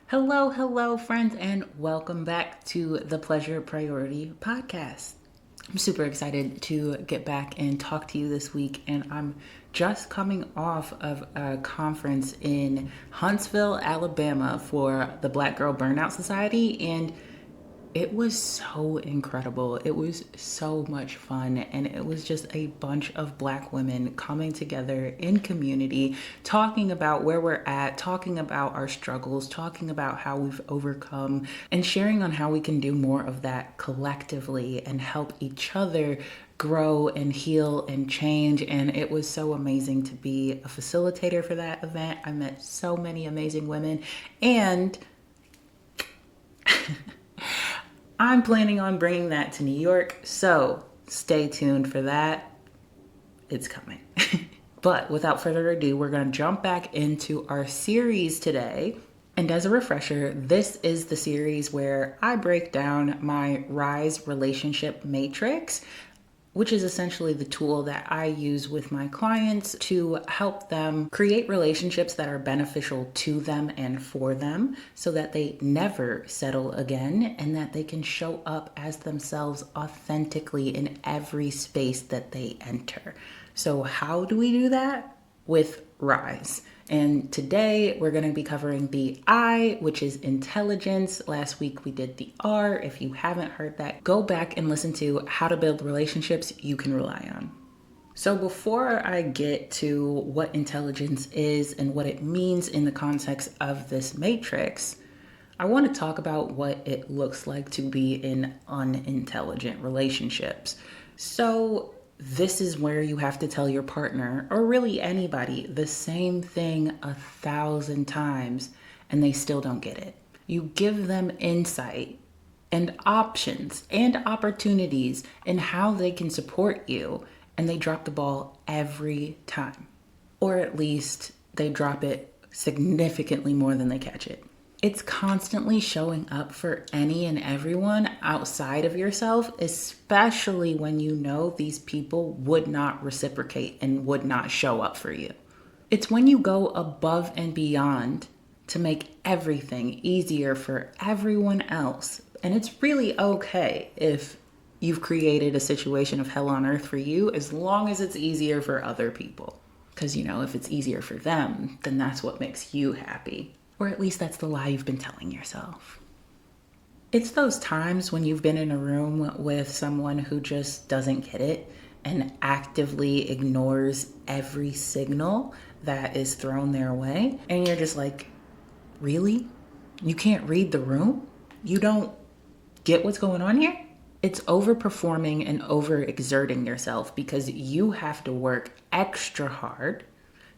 Hello, friends, and welcome back to the Pleasure Priority Podcast. I'm super excited to get back and talk to you this week, and I'm just coming off of a conference in Huntsville, Alabama for the Black Girl Burnout Society, and it was so incredible. It was so much fun. And it was just a bunch of Black women coming together in community, talking about where we're at, talking about our struggles, talking about how we've overcome, and sharing on how we can do more of that collectively and help each other grow and heal and change. And it was so amazing to be a facilitator for that event. I met so many amazing women, and I'm planning on bringing that to New York, so stay tuned for that. It's coming. But without further ado, we're going to jump back into our series today. And as a refresher, this is the series where I break down my RISE relationship matrix, which is essentially the tool that I use with my clients to help them create relationships that are beneficial to them and for them so that they never settle again and that they can show up as themselves authentically in every space that they enter. So how do we do that? With RISE. And today we're going to be covering the I, which is intelligence. Last week we did the R. If you haven't heard that, go back and listen to how to build relationships you can rely on. So before I get to what intelligence is and what it means in the context of this matrix, I want to talk about what it looks like to be in unintelligent relationships. So this is where you have to tell your partner, or really anybody, the same thing 1,000 times and they still don't get it. You give them insight and options and opportunities in how they can support you, and they drop the ball every time. Or at least they drop it significantly more than they catch it. It's constantly showing up for any and everyone outside of yourself, especially when you know these people would not reciprocate and would not show up for you. It's when you go above and beyond to make everything easier for everyone else. And it's really okay if you've created a situation of hell on earth for you, as long as it's easier for other people. Because, if it's easier for them, then that's what makes you happy. Or at least that's the lie you've been telling yourself. It's those times when you've been in a room with someone who just doesn't get it and actively ignores every signal that is thrown their way. And you're just like, really? You can't read the room? You don't get what's going on here? It's overperforming and overexerting yourself because you have to work extra hard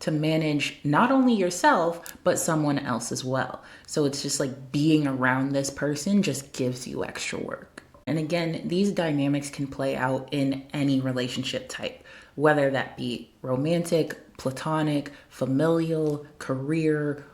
to manage not only yourself, but someone else as well. So it's just like being around this person just gives you extra work. And again, these dynamics can play out in any relationship type, whether that be romantic, platonic, familial, career,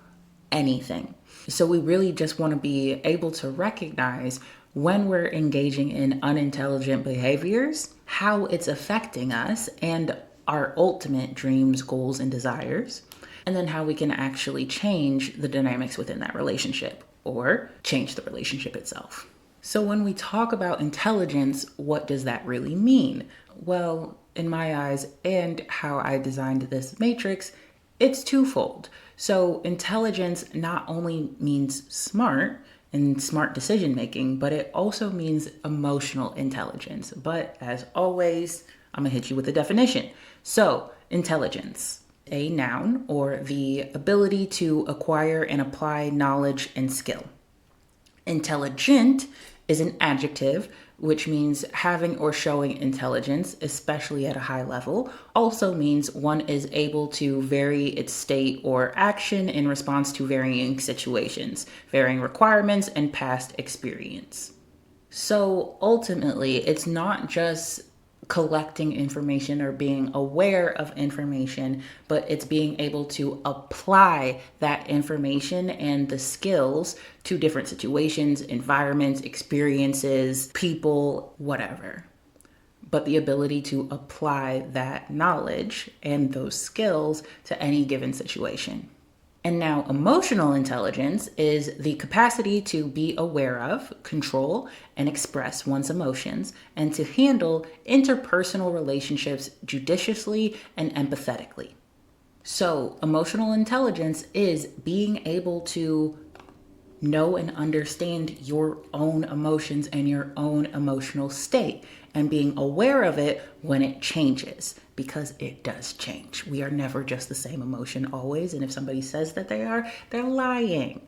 anything. So we really just want to be able to recognize when we're engaging in unintelligent behaviors, how it's affecting us and our ultimate dreams, goals, and desires, and then how we can actually change the dynamics within that relationship or change the relationship itself. So when we talk about intelligence, what does that really mean? Well, in my eyes and how I designed this matrix, it's twofold. So intelligence not only means smart and smart decision making, but it also means emotional intelligence. But as always, I'm gonna hit you with a definition. So, intelligence, a noun or the ability to acquire and apply knowledge and skill. Intelligent is an adjective, which means having or showing intelligence, especially at a high level. Also means one is able to vary its state or action in response to varying situations, varying requirements, and past experience. So ultimately, it's not just collecting information or being aware of information, but it's being able to apply that information and the skills to different situations, environments, experiences, people, whatever. But the ability to apply that knowledge and those skills to any given situation. And now, emotional intelligence is the capacity to be aware of, control, and express one's emotions, and to handle interpersonal relationships judiciously and empathetically. So, emotional intelligence is being able to know and understand your own emotions and your own emotional state and being aware of it when it changes, because it does change. We are never just the same emotion always. And if somebody says that they are, they're lying.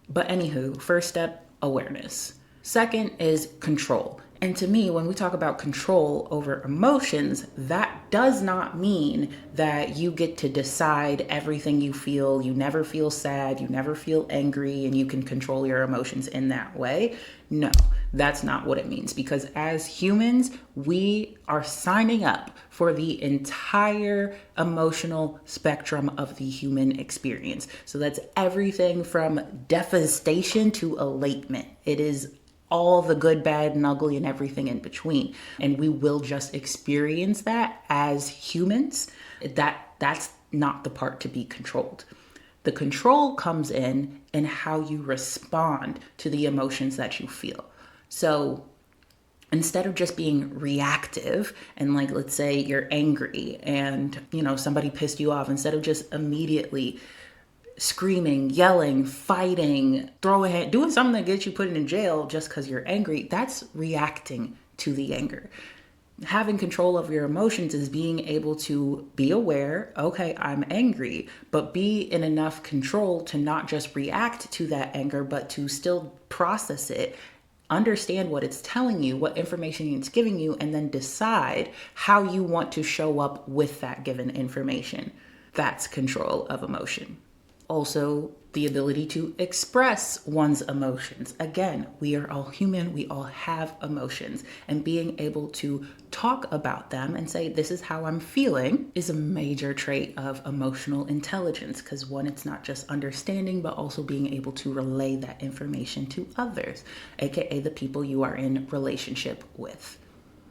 But anywho, first step, awareness. Second is control. And to me, when we talk about control over emotions, that does not mean that you get to decide everything you feel. You never feel sad, you never feel angry, and you can control your emotions in that way. No, that's not what it means. Because as humans, we are signing up for the entire emotional spectrum of the human experience. So that's everything from devastation to elatement. It is all the good, bad, and ugly, and everything in between. And we will just experience that as humans. That's not the part to be controlled. The control comes in how you respond to the emotions that you feel. So instead of just being reactive and, like, let's say you're angry and, somebody pissed you off, instead of just immediately screaming, yelling, fighting, doing something that gets you put in jail just because you're angry, that's reacting to the anger. Having control of your emotions is being able to be aware, okay, I'm angry, but be in enough control to not just react to that anger, but to still process it, understand what it's telling you, what information it's giving you, and then decide how you want to show up with that given information. That's control of emotion. Also, the ability to express one's emotions. Again, we are all human, we all have emotions, and being able to talk about them and say, this is how I'm feeling, is a major trait of emotional intelligence, because one, it's not just understanding, but also being able to relay that information to others, aka the people you are in relationship with.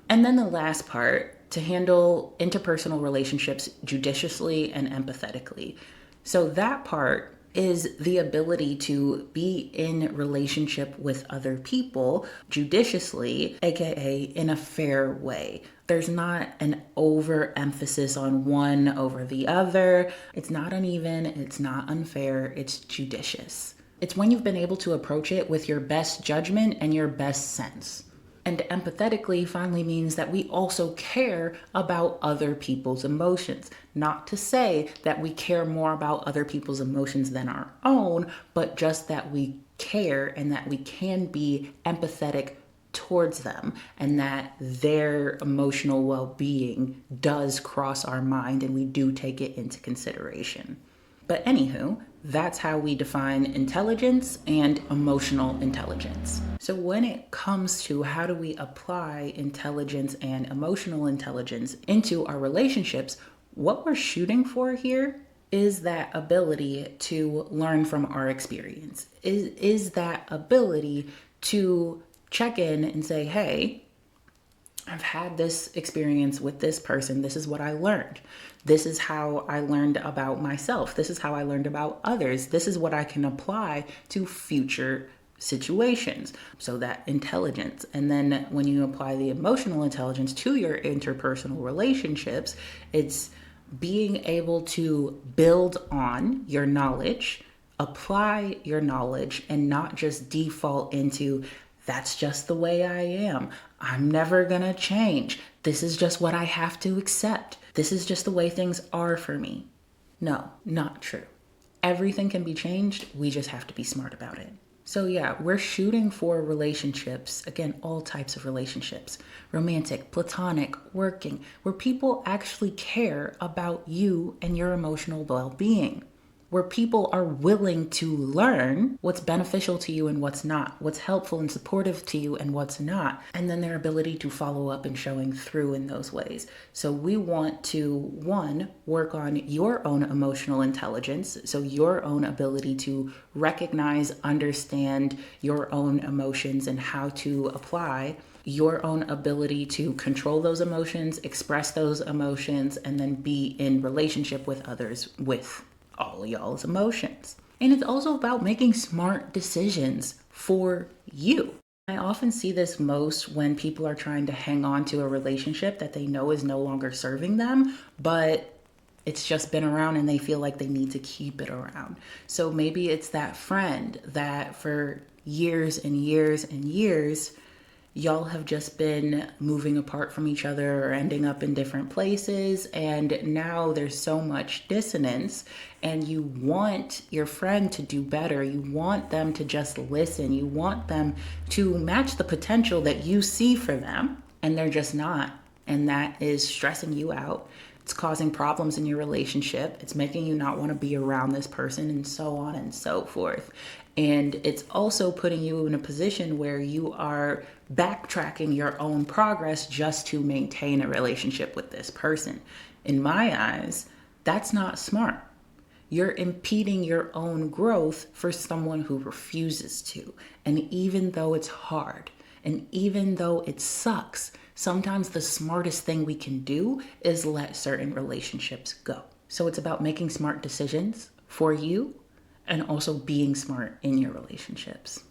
And then the last part, to handle interpersonal relationships judiciously and empathetically. So that part is the ability to be in relationship with other people judiciously, aka in a fair way. There's not an overemphasis on one over the other. It's not uneven, it's not unfair, it's judicious. It's when you've been able to approach it with your best judgment and your best sense. And empathetically finally means that we also care about other people's emotions. Not to say that we care more about other people's emotions than our own, but just that we care and that we can be empathetic towards them, and that their emotional well-being does cross our mind and we do take it into consideration. But anywho, that's how we define intelligence and emotional intelligence. So when it comes to how do we apply intelligence and emotional intelligence into our relationships, what we're shooting for here is that ability to learn from our experience, is that ability to check in and say, hey, I've had this experience with this person. This is what I learned. This is how I learned about myself. This is how I learned about others. This is what I can apply to future situations. So that intelligence. And then when you apply the emotional intelligence to your interpersonal relationships, it's being able to build on your knowledge, apply your knowledge, and not just default into, that's just the way I am. I'm never gonna change. This is just what I have to accept. This is just the way things are for me. No, not true. Everything can be changed. We just have to be smart about it. So yeah, we're shooting for relationships, again, all types of relationships, romantic, platonic, working, where people actually care about you and your emotional well-being, where people are willing to learn what's beneficial to you and what's not, what's helpful and supportive to you and what's not, and then their ability to follow up and showing through in those ways. So we want to, one, work on your own emotional intelligence, so your own ability to recognize, understand your own emotions and how to apply your own ability to control those emotions, express those emotions, and then be in relationship with others with all of y'all's emotions. And it's also about making smart decisions for you. I often see this most when people are trying to hang on to a relationship that they know is no longer serving them, but it's just been around and they feel like they need to keep it around. So maybe it's that friend that for years and years and years, y'all have just been moving apart from each other or ending up in different places. And now there's so much dissonance, and you want your friend to do better. You want them to just listen. You want them to match the potential that you see for them, and they're just not. And that is stressing you out. It's causing problems in your relationship. It's making you not want to be around this person, and so on and so forth. And it's also putting you in a position where you are backtracking your own progress just to maintain a relationship with this person. In my eyes, that's not smart. You're impeding your own growth for someone who refuses to. And even though it's hard, and even though it sucks, sometimes the smartest thing we can do is let certain relationships go. So it's about making smart decisions for you and also being smart in your relationships.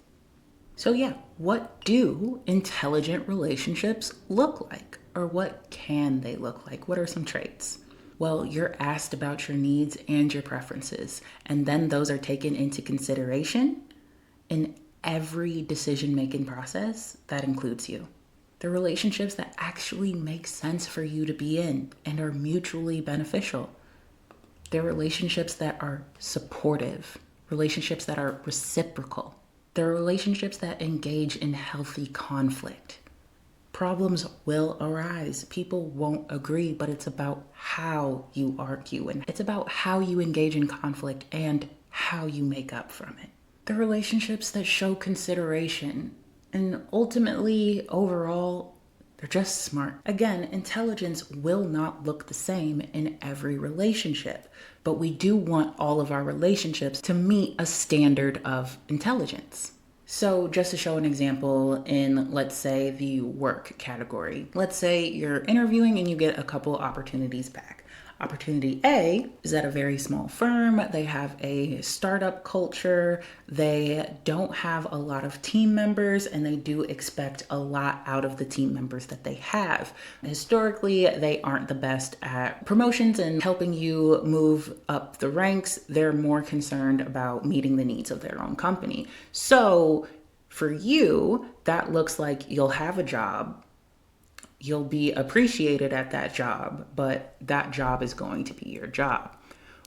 So yeah, what do intelligent relationships look like? Or what can they look like? What are some traits? Well, you're asked about your needs and your preferences, and then those are taken into consideration in every decision-making process that includes you. The relationships that actually make sense for you to be in and are mutually beneficial. They're relationships that are supportive, relationships that are reciprocal. They're relationships that engage in healthy conflict. Problems will arise. People won't agree, but it's about how you argue, and it's about how you engage in conflict and how you make up from it. They're relationships that show consideration, and ultimately, overall, they're just smart. Again, intelligence will not look the same in every relationship, but we do want all of our relationships to meet a standard of intelligence. So just to show an example in, let's say, the work category. Let's say you're interviewing and you get a couple opportunities back. Opportunity A is at a very small firm. They have a startup culture. They don't have a lot of team members, and they do expect a lot out of the team members that they have. Historically, they aren't the best at promotions and helping you move up the ranks. They're more concerned about meeting the needs of their own company. So for you, that looks like you'll have a job. You'll be appreciated at that job, but that job is going to be your job.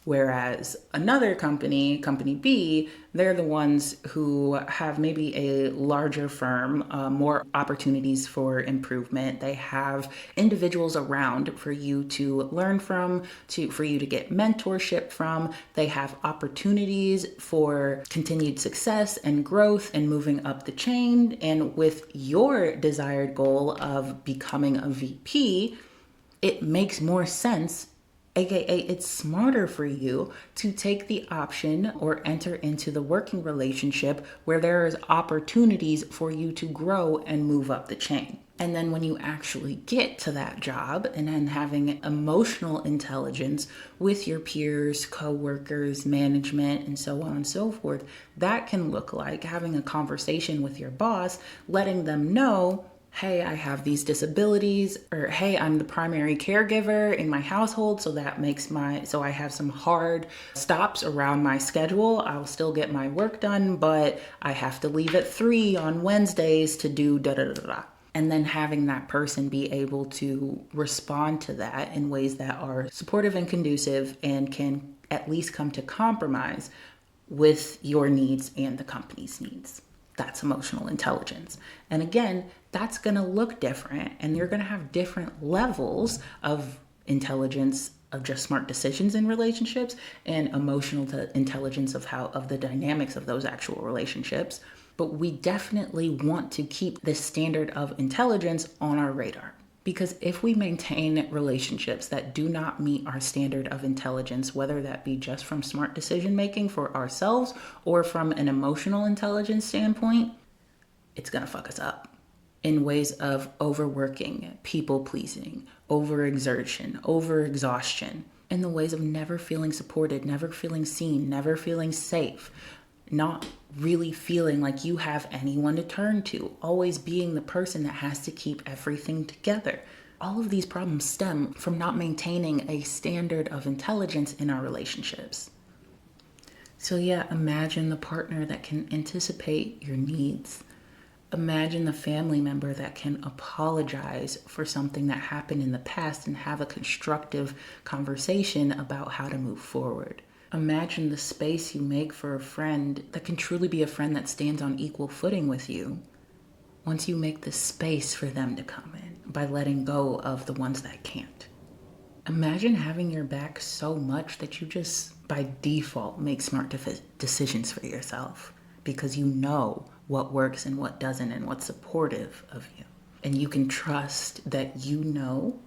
Whereas another company, company B, they're the ones who have maybe a larger firm, more opportunities for improvement. They have individuals around for you to learn from, for you to get mentorship from. They have opportunities for continued success and growth and moving up the chain. And with your desired goal of becoming a VP, it makes more sense, aka it's smarter for you to take the option or enter into the working relationship where there is opportunities for you to grow and move up the chain. And then when you actually get to that job, and then having emotional intelligence with your peers, coworkers, management, and so on and so forth, that can look like having a conversation with your boss, letting them know, hey, I have these disabilities, or hey, I'm the primary caregiver in my household, so I have some hard stops around my schedule. I'll still get my work done, but I have to leave at 3 on Wednesdays to do da da da da. And then having that person be able to respond to that in ways that are supportive and conducive and can at least come to compromise with your needs and the company's needs. That's emotional intelligence. And again, that's going to look different, and you're going to have different levels of intelligence of just smart decisions in relationships and emotional intelligence of the dynamics of those actual relationships. But we definitely want to keep this standard of intelligence on our radar. Because if we maintain relationships that do not meet our standard of intelligence, whether that be just from smart decision making for ourselves or from an emotional intelligence standpoint, it's going to fuck us up in ways of overworking, people pleasing, overexertion, overexhaustion. in the ways of never feeling supported, never feeling seen, never feeling safe, not really feeling like you have anyone to turn to, always being the person that has to keep everything together. All of these problems stem from not maintaining a standard of intelligence in our relationships. So yeah, imagine the partner that can anticipate your needs. Imagine the family member that can apologize for something that happened in the past and have a constructive conversation about how to move forward. Imagine the space you make for a friend that can truly be a friend that stands on equal footing with you once you make the space for them to come in by letting go of the ones that can't. Imagine having your back so much that you just by default make smart decisions for yourself because you know what works and what doesn't and what's supportive of you. And you can trust that you know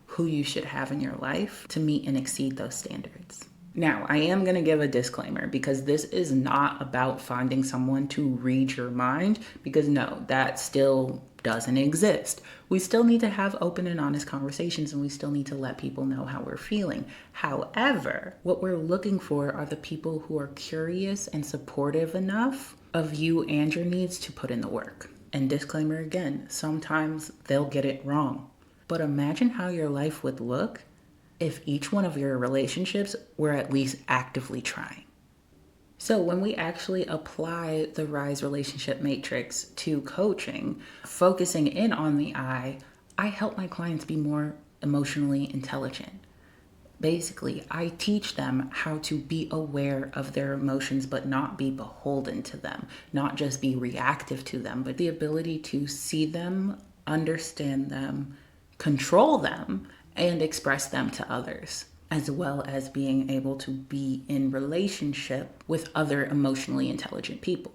who you should have in your life to meet and exceed those standards. Now, I am going to give a disclaimer because this is not about finding someone to read your mind, because no, that still doesn't exist. We still need to have open and honest conversations, and we still need to let people know how we're feeling. However, what we're looking for are the people who are curious and supportive enough of you and your needs to put in the work. And disclaimer again, sometimes they'll get it wrong. But imagine how your life would look if each one of your relationships were at least actively trying. So when we actually apply the RISE relationship matrix to coaching, focusing in on the I help my clients be more emotionally intelligent. Basically, I teach them how to be aware of their emotions, but not be beholden to them, not just be reactive to them, but the ability to see them, understand them, control them, and express them to others, as well as being able to be in relationship with other emotionally intelligent people.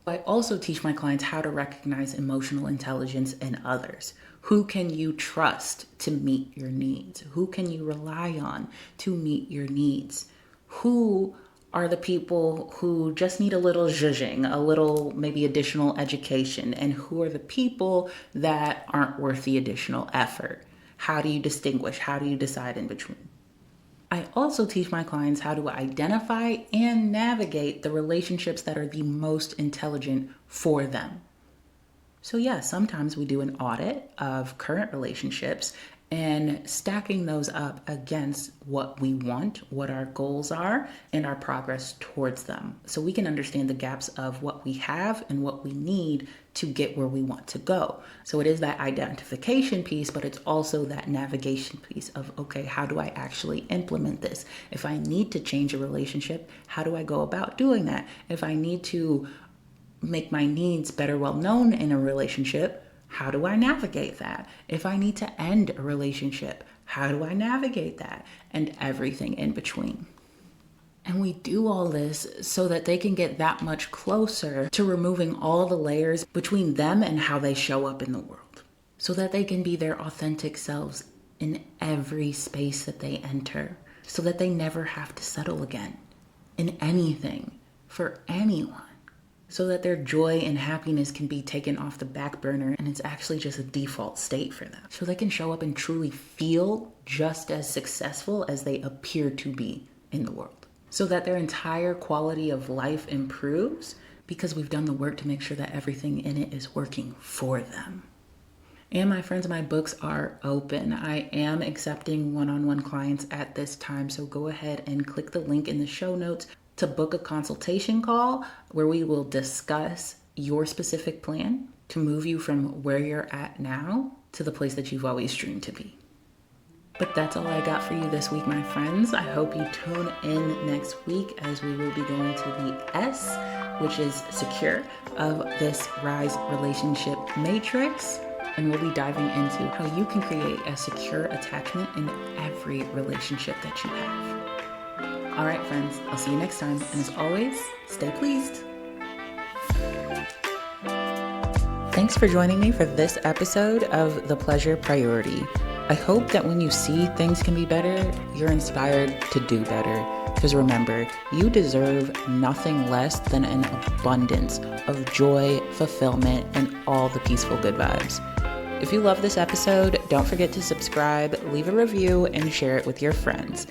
I also teach my clients how to recognize emotional intelligence in others. Who can you trust to meet your needs? Who can you rely on to meet your needs? Who are the people who just need a little zhuzhing, a little maybe additional education? And who are the people that aren't worth the additional effort? How do you distinguish? How do you decide in between? I also teach my clients how to identify and navigate the relationships that are the most intelligent for them. So yeah, sometimes we do an audit of current relationships and stacking those up against what we want, what our goals are, and our progress towards them. So we can understand the gaps of what we have and what we need to get where we want to go. So it is that identification piece, but it's also that navigation piece of, okay, how do I actually implement this? If I need to change a relationship, how do I go about doing that? If I need to make my needs better well known in a relationship, how do I navigate that? If I need to end a relationship, how do I navigate that? And everything in between. And we do all this so that they can get that much closer to removing all the layers between them and how they show up in the world, so that they can be their authentic selves in every space that they enter, so that they never have to settle again in anything for anyone. So that their joy and happiness can be taken off the back burner and it's actually just a default state for them. So they can show up and truly feel just as successful as they appear to be in the world. So that their entire quality of life improves because we've done the work to make sure that everything in it is working for them. And my friends, my books are open. I am accepting one-on-one clients at this time. So go ahead and click the link in the show notes to book a consultation call where we will discuss your specific plan to move you from where you're at now to the place that you've always dreamed to be. But that's all I got for you this week, my friends. I hope you tune in next week as we will be going to the S, which is secure, of this RISE relationship matrix. And we'll be diving into how you can create a secure attachment in every relationship that you have. All right, friends, I'll see you next time. And as always, stay pleased. Thanks for joining me for this episode of The Pleasure Priority. I hope that when you see things can be better, you're inspired to do better. Because remember, you deserve nothing less than an abundance of joy, fulfillment, and all the peaceful good vibes. If you love this episode, Don't forget to subscribe, leave a review, and share it with your friends.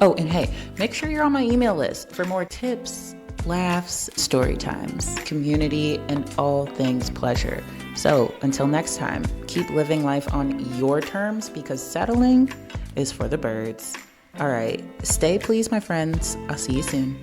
Oh, and hey, make sure you're on my email list for more tips, laughs, story times, community, and all things pleasure. So until next time, keep living life on your terms because settling is for the birds. All right, stay pleased, my friends. I'll see you soon.